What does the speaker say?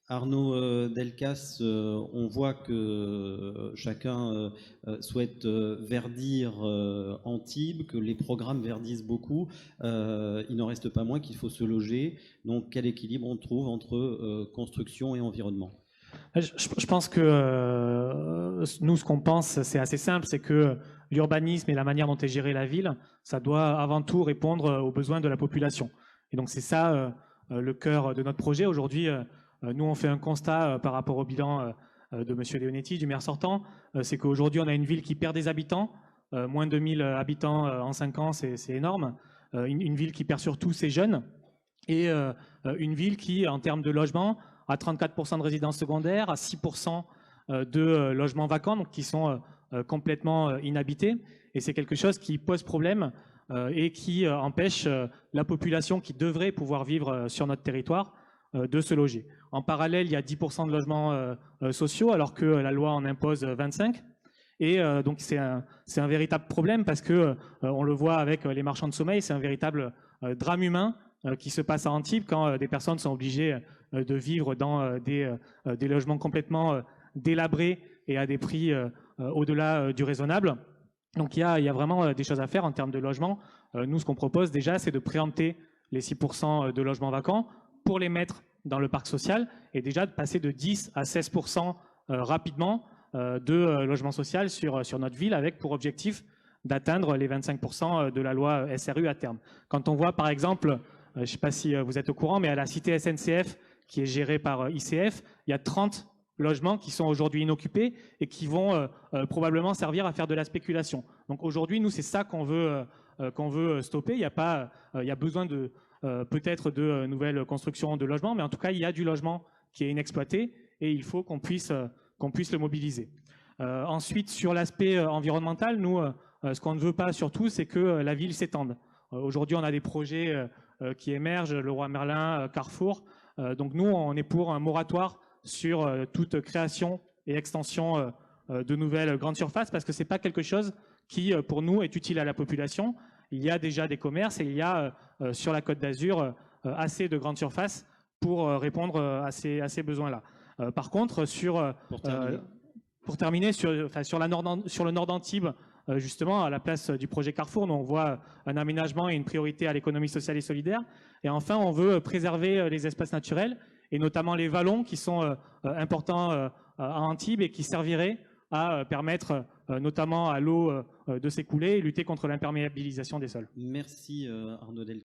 Arnaud Delcas. On voit que chacun souhaite verdir Antibes, que les programmes verdissent beaucoup. Il n'en reste pas moins qu'il faut se loger. Donc quel équilibre on trouve entre construction et environnement? Je pense que nous, ce qu'on pense, c'est assez simple, c'est que l'urbanisme et la manière dont est gérée la ville, ça doit avant tout répondre aux besoins de la population. Et donc c'est ça le cœur de notre projet. Aujourd'hui, nous, on fait un constat par rapport au bilan de M. Leonetti, du maire sortant, c'est qu'aujourd'hui, on a une ville qui perd des habitants, moins de 2000 habitants en 5 ans, c'est énorme. Une ville qui perd surtout ses jeunes, et une ville qui, en termes de logement, a 34% de résidences secondaires, à 6% de logements vacants, donc qui sont complètement inhabités. Et c'est quelque chose qui pose problème et qui empêche la population qui devrait pouvoir vivre sur notre territoire de se loger. En parallèle, il y a 10% de logements sociaux, alors que la loi en impose 25%. Et donc c'est un véritable problème parce que on le voit avec les marchands de sommeil, c'est un véritable drame humain qui se passe à Antibes quand des personnes sont obligées de vivre dans des logements complètement délabrés et à des prix au-delà du raisonnable. Donc il y a vraiment des choses à faire en termes de logement. Nous, ce qu'on propose déjà, c'est de préempter les 6% de logements vacants pour les mettre dans le parc social et déjà de passer de 10 à 16% rapidement de logement social sur notre ville, avec pour objectif d'atteindre les 25% de la loi SRU à terme. Quand on voit par exemple, je ne sais pas si vous êtes au courant, mais à la cité SNCF, qui est gérée par ICF, il y a 30 logements qui sont aujourd'hui inoccupés et qui vont probablement servir à faire de la spéculation. Donc aujourd'hui, nous, c'est ça qu'on veut stopper. Il y a besoin de peut-être de nouvelles constructions de logements, mais en tout cas, il y a du logement qui est inexploité et il faut qu'on puisse le mobiliser. Ensuite, sur l'aspect environnemental, nous, ce qu'on ne veut pas surtout, c'est que la ville s'étende. Aujourd'hui, on a des projets qui émergent, Leroy Merlin, Carrefour. Donc nous, on est pour un moratoire sur toute création et extension de nouvelles grandes surfaces, parce que ce n'est pas quelque chose qui, pour nous, est utile à la population. Il y a déjà des commerces et il y a sur la Côte d'Azur assez de grandes surfaces pour répondre à ces besoins-là. Par contre, pour terminer sur le nord d'Antibes, justement, à la place du projet Carrefour, nous, on voit un aménagement et une priorité à l'économie sociale et solidaire. Et enfin, on veut préserver les espaces naturels, et notamment les vallons qui sont importants à Antibes et qui serviraient à permettre notamment à l'eau de s'écouler et lutter contre l'imperméabilisation des sols. Merci Arnaud Delcas.